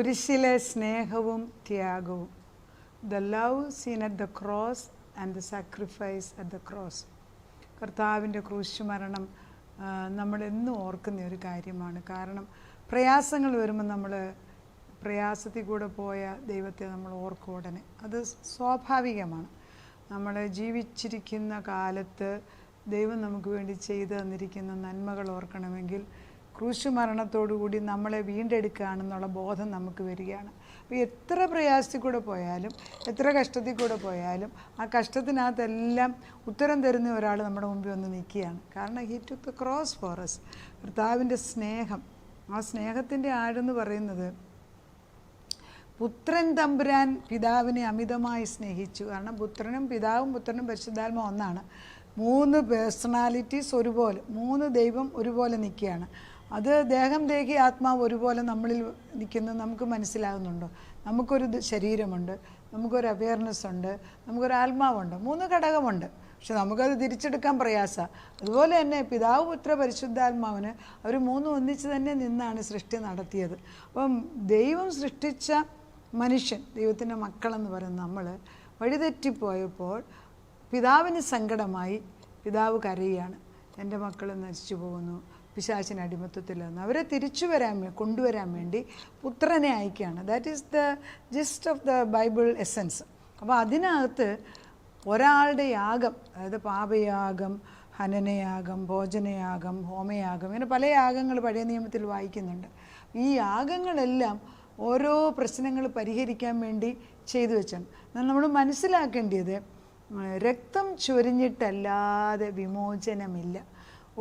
കുരിശിലെ സ്നേഹവും ത്യാഗവും. The love seen at the cross and the sacrifice at the cross. കർത്താവിൻ്റെ ക്രൂശ് മരണം നമ്മളെന്നും ഓർക്കുന്ന ഒരു കാര്യമാണ്. കാരണം പ്രയാസങ്ങൾ വരുമ്പോൾ നമ്മൾ പ്രയാസത്തിൽ കൂടെ പോയ ദൈവത്തെ നമ്മൾ ഓർക്കും ഉടനെ. അത് സ്വാഭാവികമാണ്. നമ്മൾ ജീവിച്ചിരിക്കുന്ന കാലത്ത് ദൈവം നമുക്ക് വേണ്ടി ചെയ്തു തന്നിരിക്കുന്ന നന്മകൾ ഓർക്കണമെങ്കിൽ ക്രൂശ് മരണത്തോടുകൂടി നമ്മളെ വീണ്ടെടുക്കുകയാണെന്നുള്ള ബോധം നമുക്ക് വരികയാണ്. അപ്പോൾ എത്ര പ്രയാസത്തിൽ കൂടെ പോയാലും എത്ര കഷ്ടത്തിൽ കൂടെ പോയാലും ആ കഷ്ടത്തിനകത്തെല്ലാം ഉത്തരം തരുന്ന ഒരാൾ നമ്മുടെ മുമ്പിൽ വന്ന് നിൽക്കുകയാണ്. കാരണം he took the cross for us. കർത്താവിൻ്റെ സ്നേഹം, ആ സ്നേഹത്തിൻ്റെ ആഴെന്ന് പറയുന്നത് പുത്രൻ തമ്പുരാൻ പിതാവിനെ അമിതമായി സ്നേഹിച്ചു. കാരണം പുത്രനും പുത്രനും പരിശുദ്ധാത്മ ഒന്നാണ്. 3 പേഴ്സണാലിറ്റീസ് ഒരുപോലെ, 3 ദൈവം ഒരുപോലെ നിൽക്കുകയാണ്. അത് ദേഹം ദേഹി ആത്മാവ് ഒരുപോലെ നമ്മളിൽ നിൽക്കുന്നത് നമുക്ക് മനസ്സിലാകുന്നുണ്ടോ? നമുക്കൊരു ശരീരമുണ്ട്, നമുക്കൊരു അവയർനെസ് ഉണ്ട്, നമുക്കൊരു ആത്മാവുണ്ട്, 3 ഘടകമുണ്ട്. പക്ഷെ നമുക്കത് തിരിച്ചെടുക്കാൻ പ്രയാസമാണ്. അതുപോലെ തന്നെ പിതാവ് പുത്ര പരിശുദ്ധാത്മാവിന് അവർ 3 ഒന്നിച്ച് തന്നെ നിന്നാണ് സൃഷ്ടി നടത്തിയത്. അപ്പം ദൈവം സൃഷ്ടിച്ച മനുഷ്യൻ, ദൈവത്തിൻ്റെ മക്കളെന്ന് പറയുന്ന നമ്മൾ വഴിതെറ്റിപ്പോയപ്പോൾ പിതാവിന് സങ്കടമായി. പിതാവ് കരയുകയാണ്, എൻ്റെ മക്കൾ നശിച്ചു പോകുന്നു, പിശാചിന് അടിമത്തത്തിലെന്ന്. അവരെ കൊണ്ടുവരാൻ വേണ്ടി പുത്രനെ അയക്കുകയാണ്. That is the gist of the Bible essence. അപ്പോൾ അതിനകത്ത് ഒരാളുടെ യാഗം, അതായത് പാപയാഗം, ഹനനയാഗം, ഭോജനയാഗം, ഹോമയാഗം, ഇങ്ങനെ പല യാഗങ്ങൾ പഴയ നിയമത്തിൽ വായിക്കുന്നുണ്ട്. ഈ യാഗങ്ങളെല്ലാം ഓരോ പ്രശ്നങ്ങൾ പരിഹരിക്കാൻ വേണ്ടി ചെയ്തു വെച്ചാണ്. നമ്മൾ മനസ്സിലാക്കേണ്ടത് രക്തം ചൊരിഞ്ഞിട്ടല്ലാതെ വിമോചനമില്ല.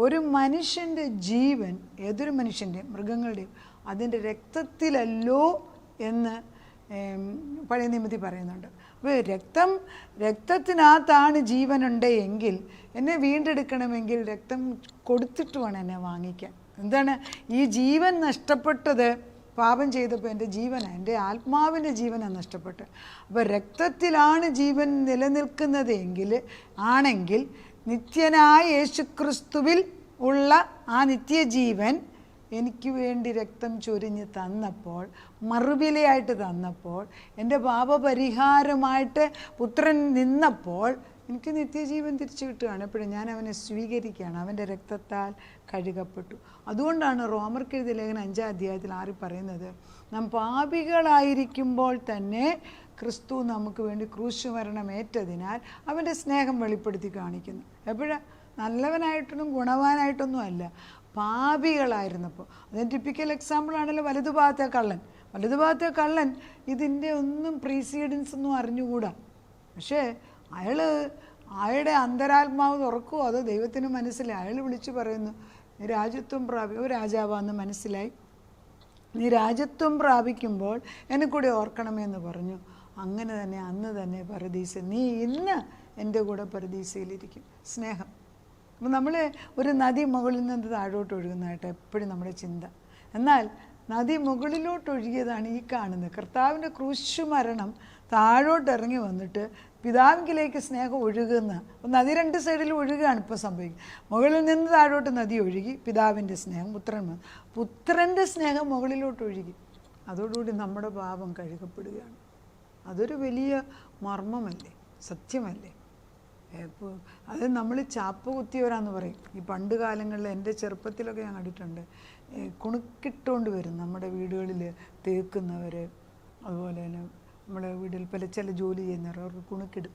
ഒരു മനുഷ്യൻ്റെ ജീവൻ, ഏതൊരു മനുഷ്യൻ്റെയും മൃഗങ്ങളുടെയും, അതിൻ്റെ രക്തത്തിലല്ലോ എന്ന് പഴയ നിയമത്തിൽ പറയുന്നുണ്ട്. അപ്പോൾ രക്തത്തിനകത്താണ് ജീവനുണ്ട് എങ്കിൽ എന്നെ വീണ്ടെടുക്കണമെങ്കിൽ രക്തം കൊടുത്തിട്ട് വേണം എന്നെ വാങ്ങിക്കാൻ. എന്താണ് ഈ ജീവൻ നഷ്ടപ്പെട്ടത്? പാപം ചെയ്തപ്പോൾ എൻ്റെ ജീവനാണ്, എൻ്റെ ആത്മാവിൻ്റെ ജീവനാണ് നഷ്ടപ്പെട്ടത്. അപ്പോൾ രക്തത്തിലാണ് ജീവൻ നിലനിൽക്കുന്നത് ആണെങ്കിൽ നിത്യനായ യേശുക്രിസ്തുവിൽ ഉള്ള ആ നിത്യജീവൻ എനിക്ക് വേണ്ടി രക്തം ചൊരിഞ്ഞ് തന്നപ്പോൾ, മറുവിലയായിട്ട് തന്നപ്പോൾ, എൻ്റെ പാപപരിഹാരമായിട്ട് പുത്രൻ നിന്നപ്പോൾ എനിക്ക് നിത്യജീവൻ തിരിച്ചു കിട്ടുകയാണ്. എപ്പോഴും ഞാൻ അവനെ സ്വീകരിക്കുകയാണ്, അവൻ്റെ രക്തത്താൽ കഴുകപ്പെട്ടു. അതുകൊണ്ടാണ് റോമർക്ക് എഴുതിയ ലേഖനം 5-ാം അധ്യായത്തിൽ 6 പറയുന്നത്, നാം പാപികളായിരിക്കുമ്പോൾ തന്നെ ക്രിസ്തു നമുക്ക് വേണ്ടി ക്രൂശ് മരണം ഏറ്റതിനാൽ അവൻ്റെ സ്നേഹം വെളിപ്പെടുത്തി കാണിക്കുന്നു. എപ്പോഴാണ്? നല്ലവനായിട്ടൊന്നും ഗുണവാനായിട്ടൊന്നും അല്ല, പാപികളായിരുന്നപ്പോൾ. അതിന് ടിപ്പിക്കൽ എക്സാമ്പിളാണല്ലോ വലതുഭാഗത്തെ കള്ളൻ ഇതിൻ്റെ ഒന്നും പ്രീസീഡൻസ് ഒന്നും അറിഞ്ഞുകൂടാ. പക്ഷേ അയാളുടെ അന്തരാത്മാവ് തുറക്കുമോ അതോ ദൈവത്തിന് മനസ്സിലായി? അയാൾ വിളിച്ചു പറയുന്നു, നീ രാജ്യത്വം രാജാവാന്ന് മനസ്സിലായി, നീ രാജ്യത്വം പ്രാപിക്കുമ്പോൾ എന്നെ കൂടെ ഓർക്കണമെന്ന് പറഞ്ഞു. അങ്ങനെ തന്നെ അന്ന് തന്നെ പരദീസ, നീ ഇന്ന് എൻ്റെ കൂടെ പരദീസയിലിരിക്കും. സ്നേഹം. അപ്പം നമ്മൾ ഒരു നദി മുകളിൽ നിന്ന് താഴോട്ട് ഒഴുകുന്നതായിട്ട് എപ്പോഴും നമ്മുടെ ചിന്ത. എന്നാൽ നദി മുകളിലോട്ടൊഴുകിയതാണ് ഈ കാണുന്നത്. കർത്താവിൻ്റെ ക്രൂശ് മരണം താഴോട്ട് ഇറങ്ങി വന്നിട്ട് പിതാവിലേക്ക് സ്നേഹം ഒഴുകുന്ന, നദി 2 സൈഡിൽ ഒഴുകുകയാണ് ഇപ്പോൾ സംഭവിക്കുന്നത്. മുകളിൽ നിന്ന് താഴോട്ട് നദി ഒഴുകി, പിതാവിൻ്റെ സ്നേഹം പുത്രൻ്റെ സ്നേഹം മുകളിലോട്ട് ഒഴുകി. അതോടുകൂടി നമ്മുടെ പാപം കഴുകപ്പെടുകയാണ്. അതൊരു വലിയ മർമ്മമല്ലേ, സത്യമല്ലേ? അത് നമ്മൾ ചാപ്പ് കുത്തിയവരാന്ന് പറയും. ഈ പണ്ട് കാലങ്ങളിൽ എൻ്റെ ചെറുപ്പത്തിലൊക്കെ ഞാൻ കണ്ടിട്ടുണ്ട്, കുണുക്കിട്ടുകൊണ്ട് വരും നമ്മുടെ വീടുകളിൽ തേക്കുന്നവർ, അതുപോലെ തന്നെ നമ്മുടെ വീട്ടിൽ ചില ജോലി ചെയ്യുന്നവർ, അവർക്ക് കുണുക്കിടും.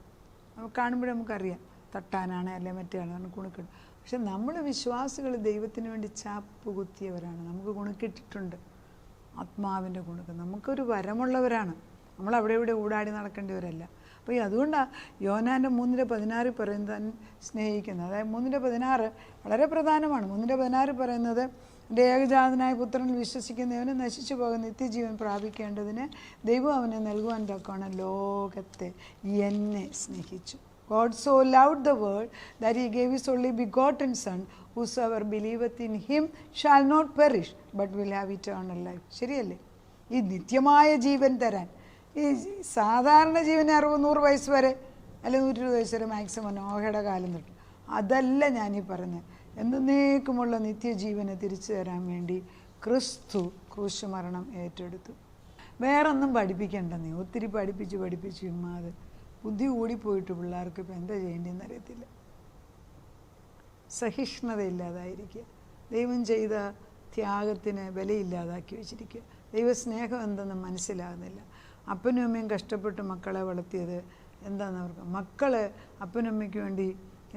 നമുക്ക് കാണുമ്പോഴേ നമുക്കറിയാം തട്ടാനാണ് അല്ലെങ്കിൽ മറ്റേയാണ് കുണുക്കിടും. പക്ഷെ നമ്മൾ വിശ്വാസികൾ ദൈവത്തിന് വേണ്ടി ചാപ്പ് കുത്തിയവരാണ്. നമുക്ക് കുണുക്കിട്ടിട്ടുണ്ട് ആത്മാവിൻ്റെ കുണുക്ക്. നമുക്കൊരു വരമുള്ളവരാണ്. നമ്മൾ അവിടെ ഇവിടെ ഊടാടി നടക്കേണ്ടവരല്ല. അപ്പോൾ അതുകൊണ്ടാണ് യോഹന്നാൻ്റെ 3:16 പറയുന്നത് സ്നേഹിക്കുന്നത്. അതായത് 3:16 വളരെ പ്രധാനമാണ്. 3:16 പറയുന്നത്, എൻ്റെ ഏകജാതനായ പുത്രനിൽ വിശ്വസിക്കുന്നവന് നശിച്ചു പോകുന്ന നിത്യജീവൻ പ്രാപിക്കേണ്ടതിന് ദൈവം അവനെ നൽകുവാൻ തക്കവണ്ണം ലോകത്തെ എന്നെ സ്നേഹിച്ചു. God so loved the world that he gave his only begotten Son, whosoever believeth in him shall not perish but will have eternal life. ശരിയല്ലേ? ഈ നിത്യമായ ജീവൻ തരാൻ, ഈ സാധാരണ ജീവന് 60-100 വയസ്സ് വരെ അല്ലെങ്കിൽ 120 വയസ്സ് വരെ മാക്സിമം നോഹയുടെ കാലം തൊട്ട്, അതല്ല ഞാനീ പറഞ്ഞത്. എന്നേക്കുമുള്ള നിത്യജീവനെ തിരിച്ചു തരാൻ വേണ്ടി ക്രിസ്തു ക്രൂശ് മരണം ഏറ്റെടുത്തു. വേറൊന്നും പഠിപ്പിക്കണ്ട നീ. ഒത്തിരി പഠിപ്പിച്ച് അത് ബുദ്ധി കൂടിപ്പോയിട്ട് പിള്ളേർക്ക് ഇപ്പം എന്താ ചെയ്യേണ്ടതെന്ന് അറിയത്തില്ല. സഹിഷ്ണുതയില്ലാതായിരിക്കുക, ദൈവം ചെയ്ത ത്യാഗത്തിന് വിലയില്ലാതാക്കി വെച്ചിരിക്കുക, ദൈവസ്നേഹം എന്തെന്ന് മനസ്സിലാകുന്നില്ല. അപ്പനും അമ്മയും കഷ്ടപ്പെട്ട് മക്കളെ വളർത്തിയത് എന്താണെന്ന് അവർക്ക്, മക്കൾ അപ്പനും അമ്മയ്ക്ക് വേണ്ടി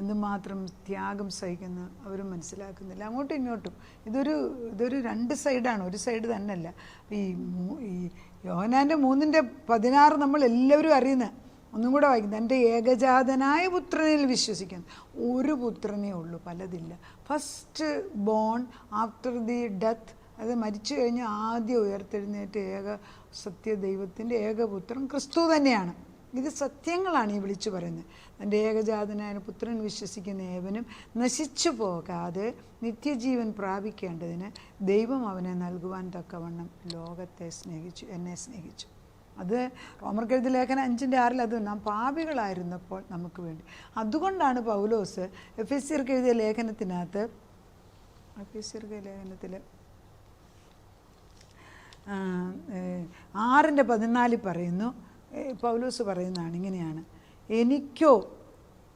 എന്തുമാത്രം ത്യാഗം സഹിക്കുന്ന അവരും മനസ്സിലാക്കുന്നില്ല. അങ്ങോട്ടും ഇങ്ങോട്ടും ഇതൊരു രണ്ട് സൈഡാണ്, ഒരു സൈഡ് തന്നെയല്ല. ഈ യോഹന്നാൻ്റെ 3:16 നമ്മൾ എല്ലാവരും അറിയുന്ന, ഒന്നും കൂടെ വായിക്കുന്നത്, എൻ്റെ ഏകജാതനായ പുത്രനിൽ വിശ്വസിക്കുന്നു. ഒരു പുത്രനേ ഉള്ളൂ, പലതില്ല. First born after the death, അത് മരിച്ചു കഴിഞ്ഞ് ആദ്യം ഉയർത്തെഴുന്നേറ്റ് ഏക സത്യ ദൈവത്തിൻ്റെ ഏകപുത്രൻ ക്രിസ്തു തന്നെയാണ്. ഇത് സത്യങ്ങളാണ് ഈ വിളിച്ചു പറയുന്നത്. തൻ്റെ ഏകജാതനായ പുത്രൻ വിശ്വസിക്കുന്ന ഏവനും നശിച്ചു പോകാതെ നിത്യജീവൻ പ്രാപിക്കേണ്ടതിന് ദൈവം അവനെ നൽകുവാൻ തക്കവണ്ണം ലോകത്തെ സ്നേഹിച്ചു, എന്നെ സ്നേഹിച്ചു. അത് റോമർക്കെഴുതിയ ലേഖനം 5:6 അത് നാം പാപികളായിരുന്നപ്പോൾ നമുക്ക് വേണ്ടി. അതുകൊണ്ടാണ് പൗലോസ് എഫെസ്യർക്ക് എഴുതിയ ലേഖനത്തിനകത്ത്, എഫെസ്യർക്ക് ലേഖനത്തിൽ 6:14 പറയുന്നു, പൗലോസ് പറയുന്നതാണ് ഇങ്ങനെയാണ്, എനിക്കോ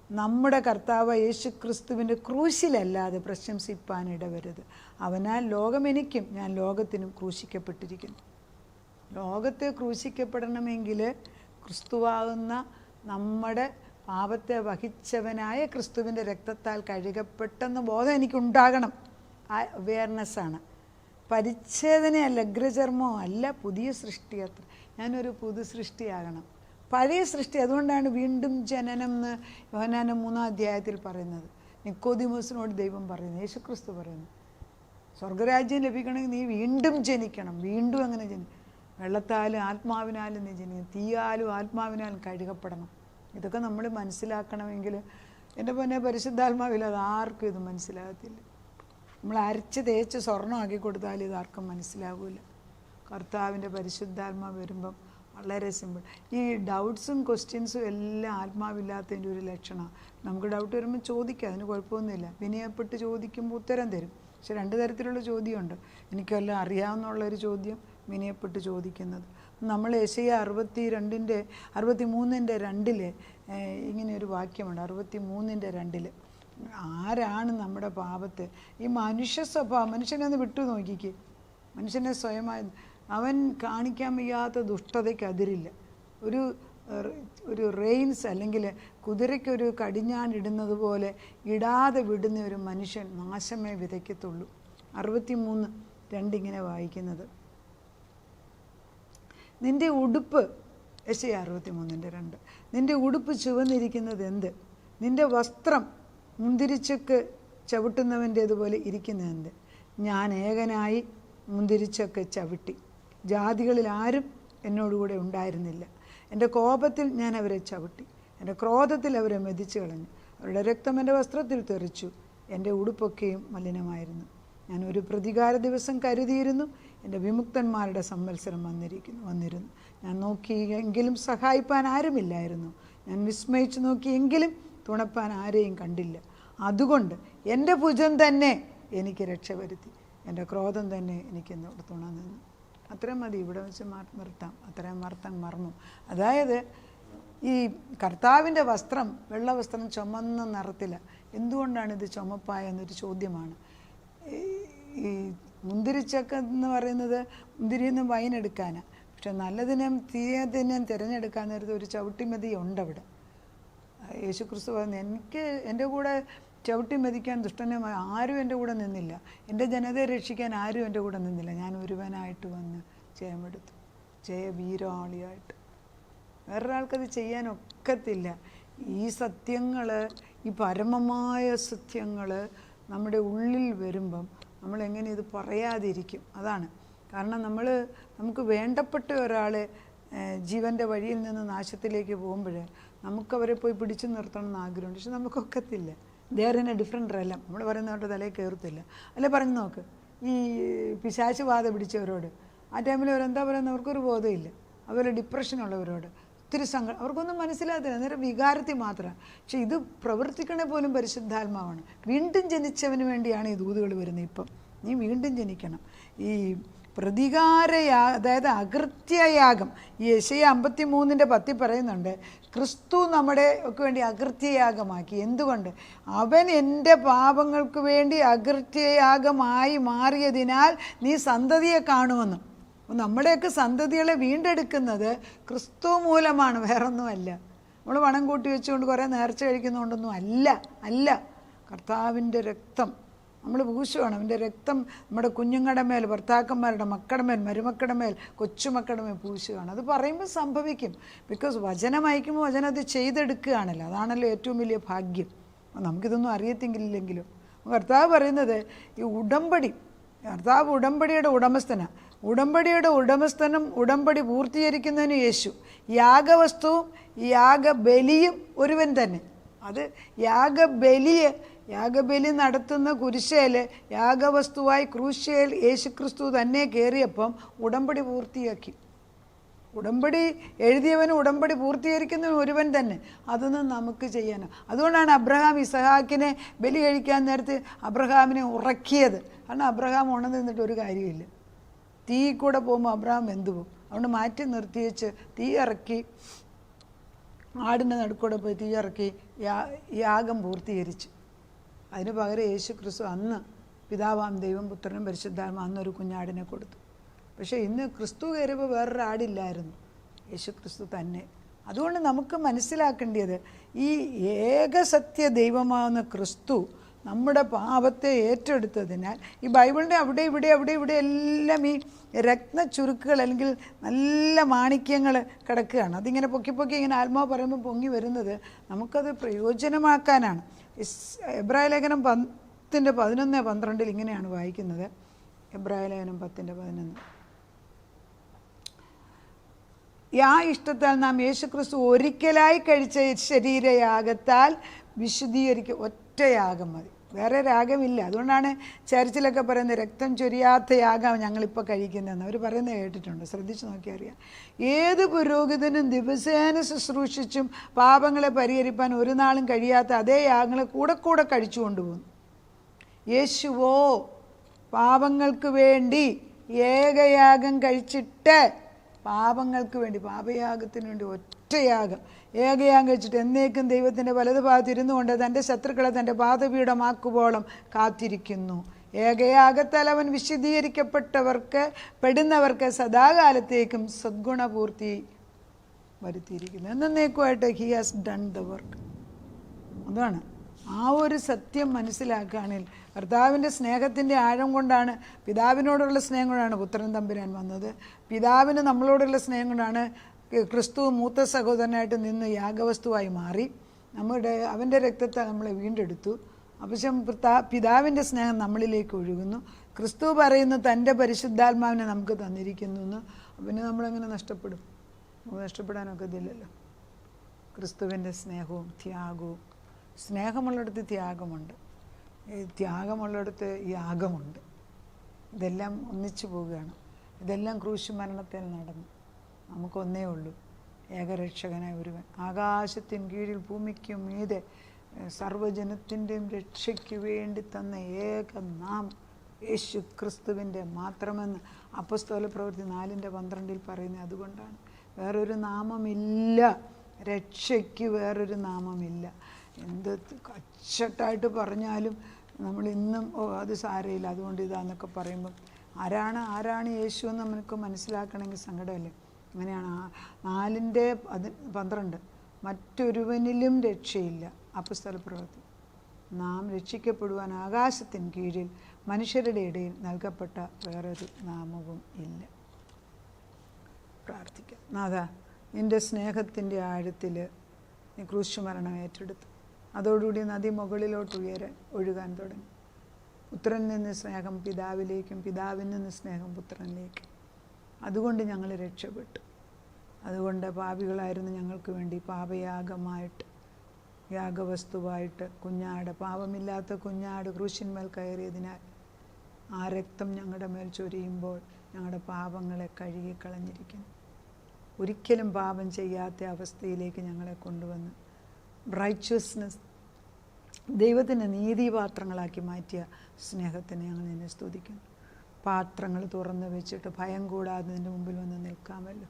നമ്മുടെ കർത്താവ് യേശു ക്രിസ്തുവിൻ്റെ ക്രൂശിലല്ലാതെ പ്രശംസിപ്പാൻ ഇടവരുത്. അവനാൽ ലോകം എനിക്കും ഞാൻ ലോകത്തിനും ക്രൂശിക്കപ്പെട്ടിരിക്കുന്നു. ലോകത്തെ ക്രൂശിക്കപ്പെടണമെങ്കിൽ ക്രിസ്തുവാകുന്ന നമ്മുടെ പാപത്തെ വഹിച്ചവനായ ക്രിസ്തുവിൻ്റെ രക്തത്താൽ കഴുകപ്പെട്ടെന്ന ബോധം എനിക്കുണ്ടാകണം. ആ അവെയർനെസ്സാണ്. പരിച്ഛേദനയല്ല, അഗ്രചർമ്മോ അല്ല, പുതിയ സൃഷ്ടിയത്ര. ഞാനൊരു പുതു സൃഷ്ടിയാകണം, പഴയ സൃഷ്ടി. അതുകൊണ്ടാണ് വീണ്ടും ജനനം എന്ന് യോഹന്നാൻ്റെ 3-ാം പറയുന്നത്. നിക്കോദിമോസിനോട് ദൈവം പറയുന്നത്, യേശുക്രിസ്തു പറയുന്നു, സ്വർഗരാജ്യം ലഭിക്കണമെങ്കിൽ നീ വീണ്ടും ജനിക്കണം. വീണ്ടും അങ്ങനെ വെള്ളത്താലും ആത്മാവിനാലും നീ ജനിക്കണം, തീയാലും ആത്മാവിനാലും കഴുകപ്പെടണം. ഇതൊക്കെ നമ്മൾ മനസ്സിലാക്കണമെങ്കിൽ എൻ്റെ പൊന്നെ പരിശുദ്ധാത്മാവില്ല, അത് ആർക്കും ഇത് മനസ്സിലാകത്തില്ല. നമ്മൾ അരച്ച് തേച്ച് സ്വർണ്ണമാക്കി കൊടുത്താൽ ഇത് ആർക്കും മനസ്സിലാകില്ല. കർത്താവിൻ്റെ പരിശുദ്ധാത്മാവ് വരുമ്പം വളരെ സിമ്പിൾ. ഈ ഡൗട്ട്സും ക്വസ്റ്റ്യൻസും എല്ലാം ആത്മാവില്ലാത്തതിൻ്റെ ഒരു ലക്ഷണമാണ്. നമുക്ക് ഡൗട്ട് വരുമ്പോൾ ചോദിക്കാം, അതിന് കുഴപ്പമൊന്നുമില്ല. വിനയപ്പെട്ട് ചോദിക്കുമ്പോൾ ഉത്തരം തരും. പക്ഷെ 2 തരത്തിലുള്ള ചോദ്യമുണ്ട്. എനിക്കെല്ലാം അറിയാവുന്നുള്ളൊരു ചോദ്യം, വിനയപ്പെട്ട് ചോദിക്കുന്നത്. നമ്മൾ യെശയ്യാ 63:2 ഇങ്ങനെയൊരു വാക്യമുണ്ട്. 63:2 ആരാണ് നമ്മുടെ പാപത്തെ, ഈ മനുഷ്യ സ്വഭാവം, മനുഷ്യനെ ഒന്ന് വിട്ടു നോക്കിക്കേ, മനുഷ്യനെ സ്വയമായി അവൻ കാണിക്കാൻ വയ്യാത്ത ദുഷ്ടതയ്ക്ക് അതിരില്ല. ഒരു റെയിൻസ് അല്ലെങ്കിൽ കുതിരയ്ക്കൊരു കടിഞ്ഞാണിടുന്നത് പോലെ ഇടാതെ വിടുന്ന ഒരു മനുഷ്യൻ നാശമേ വിതയ്ക്കത്തുള്ളൂ. 63:2 ഇങ്ങനെ വായിക്കുന്നത്, നിൻ്റെ ഉടുപ്പ്, യെശയ്യാ 63:2, നിൻ്റെ ഉടുപ്പ് ചുവന്നിരിക്കുന്നത് എന്ത്? നിൻ്റെ വസ്ത്രം മുന്തിരിച്ചക്ക് ചവിട്ടുന്നവൻ്റേതുപോലെ ഇരിക്കുന്നതെന്ത്? ഞാൻ ഏകനായി മുന്തിരിച്ചൊക്കെ ചവിട്ടി, ജാതികളിൽ ആരും എന്നോടുകൂടെ ഉണ്ടായിരുന്നില്ല. എൻ്റെ കോപത്തിൽ ഞാൻ അവരെ ചവിട്ടി, എൻ്റെ ക്രോധത്തിൽ അവരെ മെതിച്ചു കളഞ്ഞു. അവരുടെ രക്തം എൻ്റെ വസ്ത്രത്തിൽ തെറിച്ചു, എൻ്റെ ഉടുപ്പൊക്കെയും മലിനമായിരുന്നു. ഞാൻ ഒരു പ്രതികാര ദിവസം കരുതിയിരുന്നു, എൻ്റെ വിമുക്തന്മാരുടെ സംവത്സരം വന്നിരുന്നു. ഞാൻ നോക്കിയെങ്കിലും സഹായിപ്പാൻ ആരുമില്ലായിരുന്നു, ഞാൻ വിസ്മയിച്ചു നോക്കിയെങ്കിലും തുണപ്പാൻ ആരെയും കണ്ടില്ല. അതുകൊണ്ട് എൻ്റെ ഭുജം തന്നെ എനിക്ക് രക്ഷ വരുത്തി, എൻ്റെ ക്രോധം തന്നെ എനിക്ക് തുണ നിന്നു. അത്രയും മതി, ഇവിടെ വെച്ച് നിർത്താം. അത്രയും മർമ്മം. അതായത് ഈ കർത്താവിൻ്റെ വസ്ത്രം, വെള്ള വസ്ത്രം ചുമന്ന നിറത്തില്ല. എന്തുകൊണ്ടാണ് ഇത് ചുമപ്പായ എന്നൊരു ചോദ്യമാണ്. ഈ മുന്തിരിച്ചക്ക എന്ന് പറയുന്നത് മുന്തിരിയിൽ നിന്ന് വൈൻ എടുക്കാനാണ്. പക്ഷെ നല്ലതിനെയും തീയതിനെയും തിരഞ്ഞെടുക്കാൻ നേരത്തെ ഒരു ചവിട്ടിമതി ഉണ്ട് അവിടെ. യേശുക്രിസ്തു പറഞ്ഞു, എനിക്ക് എൻ്റെ കൂടെ ചവിട്ടി മെതിക്കാൻ ദുഷ്ടനുമായി ആരും എൻ്റെ കൂടെ നിന്നില്ല, എൻ്റെ ജനതയെ രക്ഷിക്കാൻ ആരും എൻ്റെ കൂടെ നിന്നില്ല. ഞാൻ ഒരുവനായിട്ട് വന്ന് ജയമെടുത്തു, ജയവീരാളിയായിട്ട്. വേറൊരാൾക്കത് ചെയ്യാനൊക്കത്തില്ല. ഈ സത്യങ്ങൾ, ഈ പരമമായ സത്യങ്ങൾ നമ്മുടെ ഉള്ളിൽ വരുമ്പം നമ്മളെങ്ങനെ ഇത് പറയാതിരിക്കും? അതാണ് കാരണം. നമുക്ക് വേണ്ടപ്പെട്ട ഒരാളെ ജീവൻ്റെ വഴിയിൽ നിന്ന് നാശത്തിലേക്ക് പോകുമ്പോൾ നമുക്കവരെ പോയി പിടിച്ചു നിർത്തണമെന്ന് ആഗ്രഹമുണ്ട്. പക്ഷെ നമുക്കൊക്കത്തില്ല. ദേറിന് ഡിഫറെൻ്റ് റെലം. നമ്മൾ പറയുന്നവരുടെ തലയിൽ കയറത്തില്ല. അല്ലെ പറഞ്ഞു നോക്ക്, ഈ പിശാച് ബാധ പിടിച്ചവരോട് ആ ടൈമിൽ അവരെന്താ പറയുന്നത്? അവർക്കൊരു ബോധമില്ല. അതുപോലെ ഡിപ്രഷനുള്ളവരോട് ഒത്തിരി അവർക്കൊന്നും മനസ്സിലാകത്തില്ല. അന്നേരം വികാരത്തിൽ മാത്രമാണ്. പക്ഷെ ഇത് പ്രവർത്തിക്കണേ പോലും പരിശുദ്ധാത്മാവാണ്. വീണ്ടും ജനിച്ചവന് വേണ്ടിയാണ് ഈ ദൂതുകൾ വരുന്നത്. ഇപ്പം നീ വീണ്ടും ജനിക്കണം. ഈ അതായത് അകൃത്യയാഗം. ഈ യെശയ്യാ 53:10 പറയുന്നുണ്ട്, ക്രിസ്തു നമ്മുടെ ഒക്കെ വേണ്ടി അകൃത്യയാഗമാക്കി. എന്തുകൊണ്ട്? അവൻ എൻ്റെ പാപങ്ങൾക്ക് വേണ്ടി അകൃത്യയാഗമായി മാറിയതിനാൽ നീ സന്തതിയെ കാണുമെന്ന്. നമ്മുടെയൊക്കെ സന്തതികളെ വീണ്ടെടുക്കുന്നത് ക്രിസ്തു മൂലമാണ്, വേറൊന്നുമല്ല. നമ്മൾ പണം കൂട്ടി വെച്ചുകൊണ്ട് കുറേ നേർച്ച കഴിക്കുന്നതുകൊണ്ടൊന്നും അല്ല. കർത്താവിൻ്റെ രക്തം നമ്മൾ പൂശുവാണ്. അവൻ്റെ രക്തം നമ്മുടെ കുഞ്ഞുങ്ങളുടെ മേൽ, ഭർത്താക്കന്മാരുടെ മക്കളുടെ മേൽ, മരുമക്കളുടെ മേൽ, കൊച്ചുമക്കളുടെ മേൽ പൂശുകയാണ്. അത് പറയുമ്പോൾ സംഭവിക്കും. ബിക്കോസ് വചനം അയക്കുമ്പോൾ വചനം അത് ചെയ്തെടുക്കുകയാണല്ലോ. അതാണല്ലോ ഏറ്റവും വലിയ ഭാഗ്യം. നമുക്കിതൊന്നും അറിയത്തെങ്കിലെങ്കിലും കർത്താവ് പറയുന്നത് ഈ കർത്താവ് ഉടമ്പടിയുടെ ഉടമസ്ഥനാണ്. ഉടമ്പടിയുടെ ഉടമസ്ഥനും ഉടമ്പടി പൂർത്തീകരിക്കുന്നതിന് യേശു. യാഗവസ്തുവും യാഗബലിയും ഒരുവൻ തന്നെ. അത് യാഗബലി നടത്തുന്ന കുരിശേൽ യാഗവസ്തുവായി ക്രൂശേൽ യേശുക്രിസ്തു തന്നെ കയറിയപ്പം ഉടമ്പടി പൂർത്തിയാക്കി. ഉടമ്പടി എഴുതിയവനും ഉടമ്പടി പൂർത്തീകരിക്കുന്നവനും ഒരുവൻ തന്നെ. അതൊന്നും നമുക്ക് ചെയ്യാനോ. അതുകൊണ്ടാണ് അബ്രഹാം ഇസഹാക്കിനെ ബലി കഴിക്കാൻ നേരത്ത് അബ്രഹാമിനെ ഉറക്കിയത്. കാരണം അബ്രഹാം ഉണർന്നിട്ട് ഒരു കാര്യമില്ല. തീ കൂടെ പോകുമ്പോൾ അബ്രഹാം വെന്തു പോകും. അതുകൊണ്ട് മാറ്റി നിർത്തിവെച്ച് തീ ഇറക്കി, ആടിൻ്റെ നടുക്കൂടെ പോയി തീ ഇറക്കി യാഗം പൂർത്തീകരിച്ചു. അതിന് പകരം യേശു ക്രിസ്തു അന്ന് പിതാവാം ദൈവം, പുത്രനും പരിശുദ്ധാത്മാവും അന്നൊരു കുഞ്ഞാടിനെ കൊടുത്തു. പക്ഷേ ഇന്ന് ക്രിസ്തു കയറിയപ്പോൾ വേറൊരു ആടില്ലായിരുന്നു, യേശു ക്രിസ്തു തന്നെ. അതുകൊണ്ട് നമുക്ക് മനസ്സിലാക്കേണ്ടത് ഈ ഏകസത്യ ദൈവമാവുന്ന ക്രിസ്തു നമ്മുടെ പാപത്തെ ഏറ്റെടുത്തതിനാൽ ഈ ബൈബിളിൻ്റെ അവിടെ ഇവിടെ എല്ലാം ഈ രത്ന ചുരുക്കുകൾ അല്ലെങ്കിൽ നല്ല മാണിക്യങ്ങൾ കിടക്കുകയാണ്. അതിങ്ങനെ പൊക്കി ഇങ്ങനെ ആത്മാവ് പറയുമ്പോൾ പൊങ്ങി വരുന്നത് നമുക്കത് പ്രയോജനമാക്കാനാണ്. എബ്രായ ലേഖനം 10:11-12 ഇങ്ങനെയാണ് വായിക്കുന്നത്. എബ്രായ ലേഖനം 10:11. ആ ഇഷ്ടത്താൽ നാം യേശുക്രിസ്തു ഒരിക്കലായി കഴിച്ച ശരീരയാഗത്താൽ ഒറ്റ യാഗം മതി, വേറെ രാഗമില്ല. അതുകൊണ്ടാണ് ചർച്ചിലൊക്കെ പറയുന്നത് രക്തം ചൊരിയാത്ത യാഗം ഞങ്ങളിപ്പോൾ കഴിക്കുന്നതെന്ന് അവർ പറയുന്നത് കേട്ടിട്ടുണ്ട്. ശ്രദ്ധിച്ച് നോക്കിയാൽ അറിയാം. ഏത് പുരോഹിതനും ദിവസേന ശുശ്രൂഷിച്ചും പാപങ്ങളെ പരിഹരിപ്പാൻ ഒരു നാളും കഴിയാത്ത അതേ യാഗങ്ങളെ കൂടെ കഴിച്ചു കൊണ്ടുപോകുന്നു. യേശുവോ പാപങ്ങൾക്ക് വേണ്ടി ഏകയാഗം കഴിച്ചിട്ട് പാപങ്ങൾക്ക് വേണ്ടി, പാപയാഗത്തിന് വേണ്ടി ഒറ്റയാഗം ഏകയാഗം കഴിച്ചിട്ട് എന്നേക്കും ദൈവത്തിൻ്റെ വലതുഭാഗത്ത് ഇരുന്നു കൊണ്ട് തൻ്റെ ശത്രുക്കളെ തൻ്റെ പാദപീഠമാക്കുവോളം കാത്തിരിക്കുന്നു. ഏകയാഗത്താൽ അവൻ പെടുന്നവർക്ക് സദാകാലത്തേക്കും സദ്ഗുണപൂർത്തി വരുത്തിയിരിക്കുന്നു. എന്നേക്കുമായിട്ട് he has done the work. അതാണ് ആ ഒരു സത്യം മനസ്സിലാക്കുകയാണെങ്കിൽ കർത്താവിൻ്റെ സ്നേഹത്തിൻ്റെ ആഴം കൊണ്ടാണ്, പിതാവിനോടുള്ള സ്നേഹം കൊണ്ടാണ് പുത്രൻ തമ്പുരാൻ വന്നത്. പിതാവിന് നമ്മളോടുള്ള സ്നേഹം കൊണ്ടാണ് ക്രിസ്തു മൂത്ത സഹോദരനായിട്ട് നിന്ന് യാഗവസ്തുവായി മാറി. അവൻ്റെ രക്തത്തെ നമ്മളെ വീണ്ടെടുത്തു. അപ്പം പിതാവിൻ്റെ സ്നേഹം നമ്മളിലേക്ക് ഒഴുകുന്നു. ക്രിസ്തു പറയുന്നു തൻ്റെ പരിശുദ്ധാത്മാവിനെ നമുക്ക് തന്നിരിക്കുന്നു എന്ന്. പിന്നെ നമ്മളെങ്ങനെ നഷ്ടപ്പെടും? നഷ്ടപ്പെടാനൊക്കെ ഇതില്ലല്ലോ. ക്രിസ്തുവിൻ്റെ സ്നേഹവും ത്യാഗവും. സ്നേഹമുള്ളിടത്ത് ത്യാഗമുണ്ട്, ത്യാഗമുള്ളിടത്ത് യാഗമുണ്ട്. ഇതെല്ലാം ഒന്നിച്ചു പോവുകയാണ്. ഇതെല്ലാം ക്രൂശ് മരണത്തിൽ നടന്നു. നമുക്കൊന്നേ ഉള്ളൂ, ഏകരക്ഷകനായ ഒരുവൻ. ആകാശത്തിൻ കീഴിൽ ഭൂമിക്കും മീതെ സർവ്വജനത്തിൻ്റെയും രക്ഷയ്ക്ക് വേണ്ടി തന്ന ഏക നാമം യേശു ക്രിസ്തുവിൻ്റെ മാത്രമെന്ന് അപ്പോസ്തല പ്രവൃത്തി 4:12 പറയുന്നത്. അതുകൊണ്ടാണ് വേറൊരു നാമമില്ല, രക്ഷയ്ക്ക് വേറൊരു നാമമില്ല. എന്ത് അച്ചട്ടായിട്ട് പറഞ്ഞാലും നമ്മളിന്നും അത് സാരമില്ല, അതുകൊണ്ട് ഇതാന്നൊക്കെ പറയുമ്പം ആരാണ് യേശു എന്ന് നമുക്ക് മനസ്സിലാക്കണമെങ്കിൽ സങ്കടമല്ലേ. അങ്ങനെയാണ് 4:12 മറ്റൊരുവനിലും രക്ഷയില്ല. അപ്പോസ്തല പ്രവൃത്തി. നാം രക്ഷിക്കപ്പെടുവാൻ ആകാശത്തിന് കീഴിൽ മനുഷ്യരുടെ ഇടയിൽ നൽകപ്പെട്ട വേറൊരു നാമവും ഇല്ല. പ്രാർത്ഥിക്കാം. നാഥാ, നിൻ്റെ സ്നേഹത്തിൻ്റെ ആഴത്തിൽ നീ ക്രൂശ് മരണം ഏറ്റെടുത്തു. അതോടുകൂടി നദി മുകളിലോട്ട് ഒഴുകാൻ തുടങ്ങി. പുത്രനിൽ നിന്ന് സ്നേഹം പിതാവിലേക്കും, പിതാവിൽ നിന്ന് സ്നേഹം പുത്രനിലേക്കും. അതുകൊണ്ട് ഞങ്ങൾ രക്ഷപ്പെട്ടു. അതുകൊണ്ട് പാപികളായിരുന്നു ഞങ്ങൾക്ക് വേണ്ടി പാപയാഗമായിട്ട്, യാഗവസ്തുവായിട്ട് പാപമില്ലാത്ത കുഞ്ഞാട് ക്രൂശിന്മേൽ കയറിയതിനാൽ ആ രക്തം ഞങ്ങളുടെ മേൽ ചൊരിയുമ്പോൾ ഞങ്ങളുടെ പാപങ്ങളെ കഴുകിക്കളഞ്ഞിരിക്കുന്നു. ഒരിക്കലും പാപം ചെയ്യാത്ത അവസ്ഥയിലേക്ക് ഞങ്ങളെ കൊണ്ടുവന്ന് റൈച്വസ്നെസ്, ദൈവത്തിൻ്റെ നീതിപാത്രങ്ങളാക്കി മാറ്റിയ സ്നേഹത്തിന് ഞങ്ങൾ നിന്നെ സ്തുതിക്കുന്നു. പാത്രങ്ങൾ തുറന്ന് വെച്ചിട്ട് ഭയം കൂടാതെ നിൻ്റെ മുമ്പിൽ വന്ന് നിൽക്കാമല്ലോ.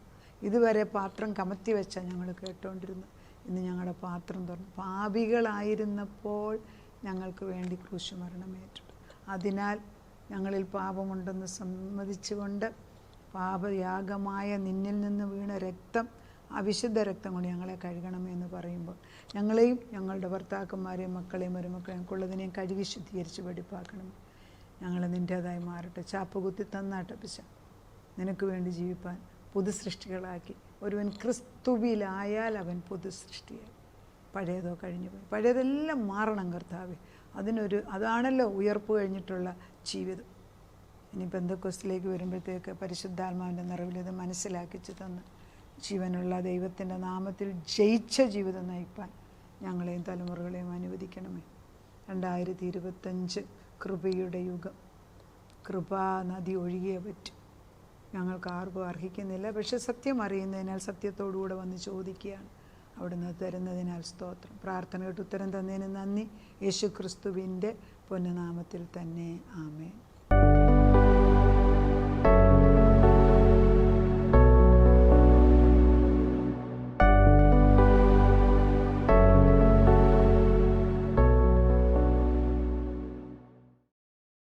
ഇതുവരെ പാത്രം കമത്തി വെച്ചാൽ ഞങ്ങൾ കേട്ടോണ്ടിരുന്നു. ഇന്ന് ഞങ്ങളുടെ പാത്രം തുറന്നു. പാപികളായിരുന്നപ്പോൾ ഞങ്ങൾക്ക് വേണ്ടി ക്രൂശ് മരണമേറ്റു. അതിനാൽ ഞങ്ങളിൽ പാപമുണ്ടെന്ന് സമ്മതിച്ചുകൊണ്ട് പാപയാഗമായ നിന്നിൽ നിന്ന് വീണ രക്തം, അവിശുദ്ധ രക്തം കൊണ്ട് ഞങ്ങളെ കഴുകണമെന്ന് പറയുമ്പോൾ ഞങ്ങളെയും ഞങ്ങളുടെ ഭർത്താക്കന്മാരെയും മക്കളെയും മരുമക്കളെയും ഞങ്ങൾക്കുള്ളതിനെയും കഴുകി ശുദ്ധീകരിച്ച് വെടിപ്പാക്കണം. ഞങ്ങൾ നിൻ്റേതായി മാറട്ടെ. ചാപ്പുകുത്തി തന്നാട്ടെ പിശ നിനക്ക് വേണ്ടി ജീവിപ്പാൻ പുതു സൃഷ്ടികളാക്കി. ഒരുവൻ ക്രിസ്തുവിലായാൽ അവൻ പുതു സൃഷ്ടിയായി. പഴയതോ കഴിഞ്ഞു പോയി. പഴയതെല്ലാം മാറണം കർത്താവേ. അതാണല്ലോ ഉയർപ്പ് കഴിഞ്ഞിട്ടുള്ള ജീവിതം. ഇനി പെന്തക്കോസ്തിലേക്ക് വരുമ്പോഴത്തേക്ക് പരിശുദ്ധാത്മാവിൻ്റെ നിറവിൽ ഇത് മനസ്സിലാക്കിച്ച് തന്ന് ജീവനുള്ള ദൈവത്തിൻ്റെ നാമത്തിൽ ജയിച്ച ജീവിതം നയിപ്പാൻ ഞങ്ങളെയും തലമുറകളെയും അനുവദിക്കണമേ. 2025 കൃപയുടെ യുഗം. കൃപാനദി ഒഴുകിയേ പറ്റും. ഞങ്ങൾക്ക് ആർക്കും അർഹിക്കുന്നില്ല. പക്ഷെ സത്യം അറിയുന്നതിനാൽ സത്യത്തോടുകൂടെ വന്ന് ചോദിക്കുകയാണ്. അവിടുന്ന് തരുന്നതിനാൽ സ്തോത്രം. പ്രാർത്ഥന കേട്ട് ഉത്തരം തന്നതിന് നന്ദി. യേശു ക്രിസ്തുവിൻ്റെ പൊന്നുനാമത്തിൽ തന്നെ ആമേൻ.